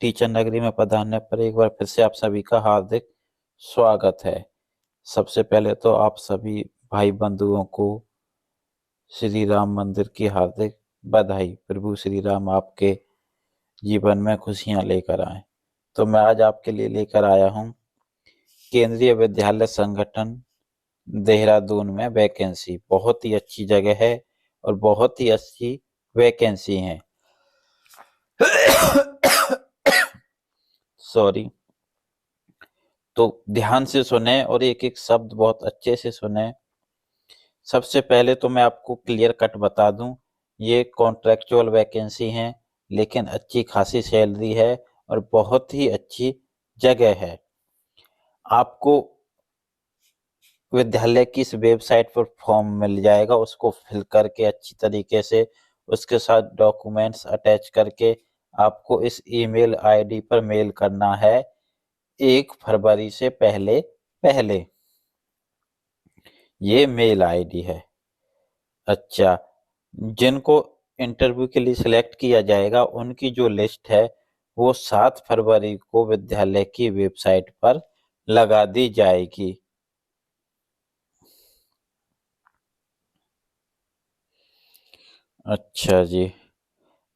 Teacher नगरी में पधारने पर एक बार फिर से आप सभी का हार्दिक स्वागत है। सबसे पहले तो आप सभी भाई बंधुओं को श्री राम मंदिर की हार्दिक बधाई। प्रभु श्री राम आपके जीवन में खुशियां लेकर आए। तो मैं आज आपके लिए लेकर आया हूं केंद्रीय विद्यालय संगठन देहरादून में वैकेंसी। बहुत ही अच्छी जगह है और बहुत ही अच्छी वैकेंसी है। सॉरी। तो ध्यान से सुने और एक एक शब्द बहुत अच्छे से सुने। सबसे पहले तो मैं आपको क्लियर कट बता दूं, ये कॉन्ट्रैक्चुअल वैकेंसी है, लेकिन अच्छी खासी सैलरी है और बहुत ही अच्छी जगह है। आपको विद्यालय की इस वेबसाइट पर फॉर्म मिल जाएगा, उसको फिल करके अच्छी तरीके से उसके साथ डॉक्यूमेंट्स अटैच करके आपको इस ईमेल आईडी पर मेल करना है 1 फरवरी से पहले पहले। ये मेल आईडी है। अच्छा, जिनको इंटरव्यू के लिए सिलेक्ट किया जाएगा उनकी जो लिस्ट है वो 7 फरवरी को विद्यालय की वेबसाइट पर लगा दी जाएगी। अच्छा जी,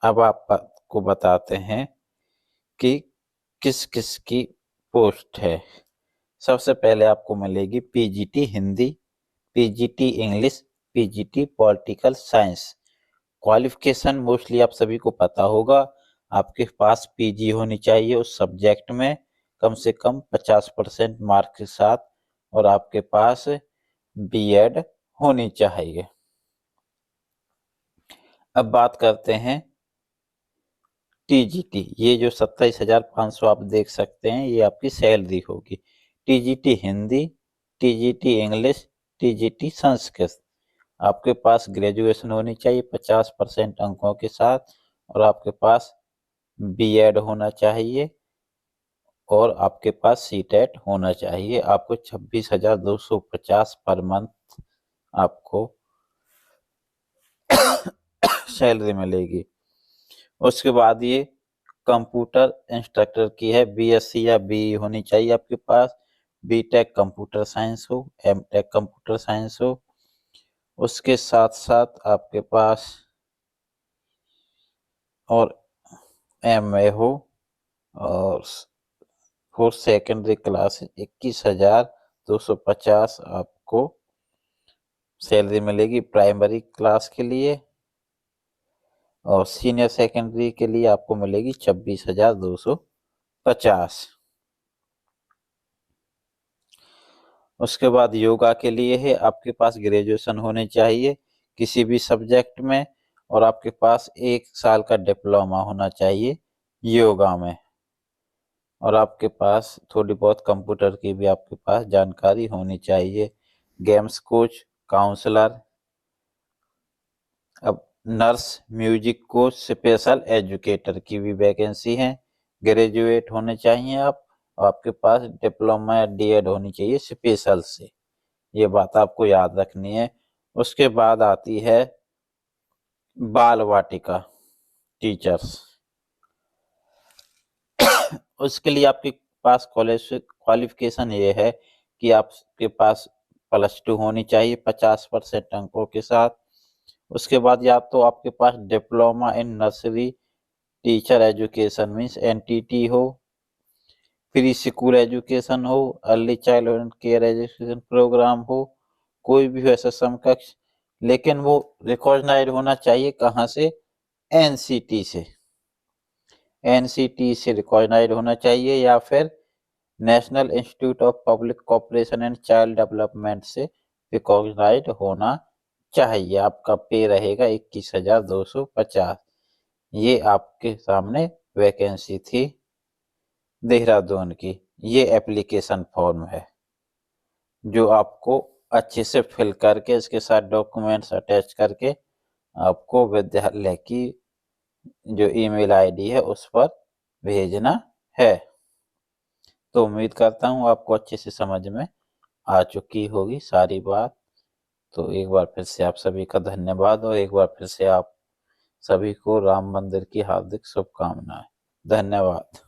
अब आपको बताते हैं कि किस किस की पोस्ट है। सबसे पहले आपको मिलेगी PGT Hindi, PGT English, PGT political science. Qualification mostly आप सभी को पता होगा, आपके पास पीजी होनी चाहिए उस सब्जेक्ट में कम से कम 50% मार्क के साथ, और आपके पास बीएड होनी चाहिए। अब बात करते हैं टीजीटी। ये जो 27,500 आप देख सकते हैं, ये आपकी सैलरी होगी। TGT Hindi, TGT English, TGT Sanskrit. आपके पास ग्रेजुएशन होनी चाहिए 50% अंकों के साथ, और आपके पास बीएड होना चाहिए, और आपके पास सीटेट होना चाहिए। आपको 26,250 पर मंथ आपको सैलरी मिलेगी। उसके बाद ये कंप्यूटर इंस्ट्रक्टर की है। बीएससी या बीई होनी चाहिए आपके पास, बीटेक कंप्यूटर साइंस हो, एमटेक कंप्यूटर साइंस हो। उसके साथ साथ आपके पास और एमए हो, और फॉर सेकेंडरी क्लास 21,250 आपको सैलरी मिलेगी प्राइमरी क्लास के लिए, और सीनियर सेकेंडरी के लिए आपको मिलेगी 26,250। उसके बाद योगा के लिए है, आपके पास ग्रेजुएशन होने चाहिए किसी भी सब्जेक्ट में, और आपके पास 1 साल का डिप्लोमा होना चाहिए योगा में, और आपके पास थोड़ी बहुत कंप्यूटर की भी आपके पास जानकारी होनी चाहिए। गेम्स कोच, काउंसलर, अब nurse, music coach, special educator की भी वैकेंसी है। ग्रेजुएट होने चाहिए आप, और आपके पास डिप्लोमा या डीएड होनी चाहिए स्पेशल से। ये बात आपको याद रखनी है। उसके बाद आती है बाल वाटिका टीचर्स। उसके लिए आपके पास कॉलेज क्वालिफिकेशन ये है कि आपके पास +2 होनी चाहिए 50% अंकों के साथ। उसके बाद या तो आपके पास diploma in nursery teacher education means NTT हो, प्री स्कूल एजुकेशन हो, early child care education programme हो, कोई भी हो ऐसा समकक्ष, लेकिन वो रिकॉग्नाइज होना चाहिए कहाँ से? एनसीटी से। एनसीटी से रिकॉग्नाइज होना चाहिए, या फिर national institute of public cooperation and child development से रिकॉग्नाइज होना चाहिए। आपका पे रहेगा 21,250। ये आपके सामने वैकेंसी थी देहरादून की। ये एप्लीकेशन फॉर्म है जो आपको अच्छे से फिल करके इसके साथ डॉक्यूमेंट्स अटैच करके आपको विद्यालय की जो ईमेल आईडी है उस पर भेजना है। तो उम्मीद करता हूँ आपको अच्छे से समझ में आ चुकी होगी सारी बात। तो एक बार फिर से आप सभी का धन्यवाद, और एक बार फिर से आप सभी को राम मंदिर की हार्दिक शुभकामनाएं। धन्यवाद।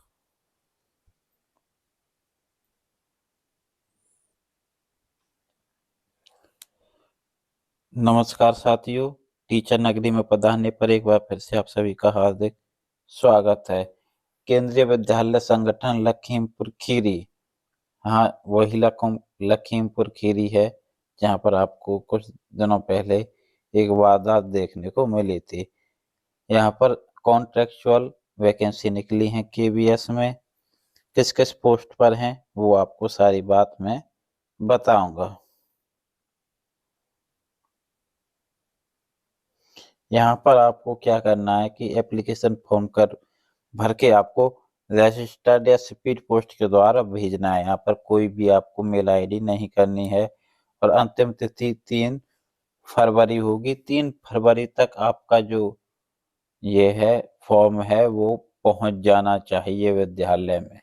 नमस्कार साथियों, टीचर नगरी में पधारने पर एक बार फिर से आप सभी का हार्दिक स्वागत है। केंद्रीय विद्यालय संगठन लखीमपुर खीरी, हाँ वही लखीमपुर खीरी है, जहाँ पर आपको कुछ दिनों पहले एक वारदात देखने को मिली थी। यहाँ पर कॉन्ट्रेक्चुअल वैकेंसी निकली है केवीएस में। किस किस पोस्ट पर हैं वो आपको सारी बात मैं बताऊंगा। यहाँ पर आपको क्या करना है कि एप्लीकेशन फॉर्म भर के आपको रजिस्टर्ड या स्पीड पोस्ट के द्वारा भेजना है। यहाँ पर कोई भी आपको मेल आईडी नहीं करनी है और अंतिम तिथि 3 फरवरी होगी। 3 फरवरी तक आपका जो ये है फॉर्म है वो पहुंच जाना चाहिए विद्यालय में।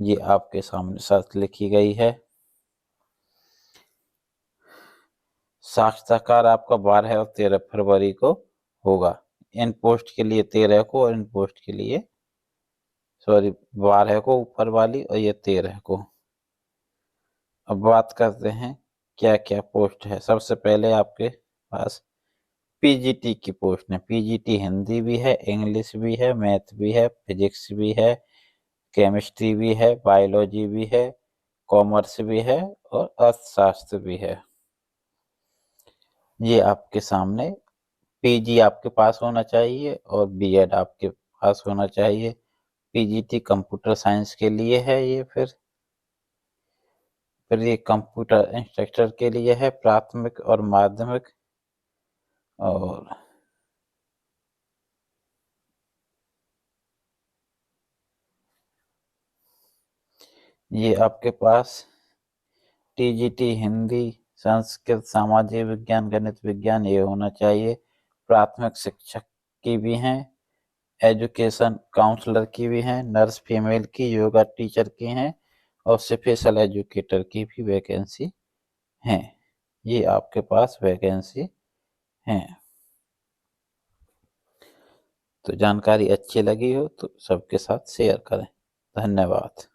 ये आपके सामने शर्त लिखी गई है। साक्षात्कार आपका 12 और 13 फरवरी को होगा। इन पोस्ट के लिए 13 को और इन पोस्ट के लिए 12 को ऊपर वाली और ये 13 को। अब बात करते हैं क्या क्या पोस्ट है। सबसे पहले आपके पास पीजीटी की पोस्ट है। पीजीटी हिंदी भी है, इंग्लिश भी है, मैथ भी है, फिजिक्स भी है, केमिस्ट्री भी है, बायोलॉजी भी है, कॉमर्स भी है और अर्थशास्त्र भी है। ये आपके सामने पीजी आपके पास होना चाहिए और बीएड आपके पास होना चाहिए। पीजीटी कंप्यूटर साइंस के लिए है ये। फिर ये कंप्यूटर इंस्ट्रक्टर के लिए है, प्राथमिक और माध्यमिक। और ये आपके पास टीजीटी हिंदी, संस्कृत, सामाजिक विज्ञान, गणित विज्ञान ये होना चाहिए। प्राथमिक शिक्षक की भी हैं, एजुकेशन काउंसलर की भी हैं, नर्स फीमेल की, योगा टीचर की हैं और स्पेशल एजुकेटर की भी वैकेंसी हैं। ये आपके पास वैकेंसी हैं। तो जानकारी अच्छी लगी हो तो सबके साथ शेयर करें। धन्यवाद।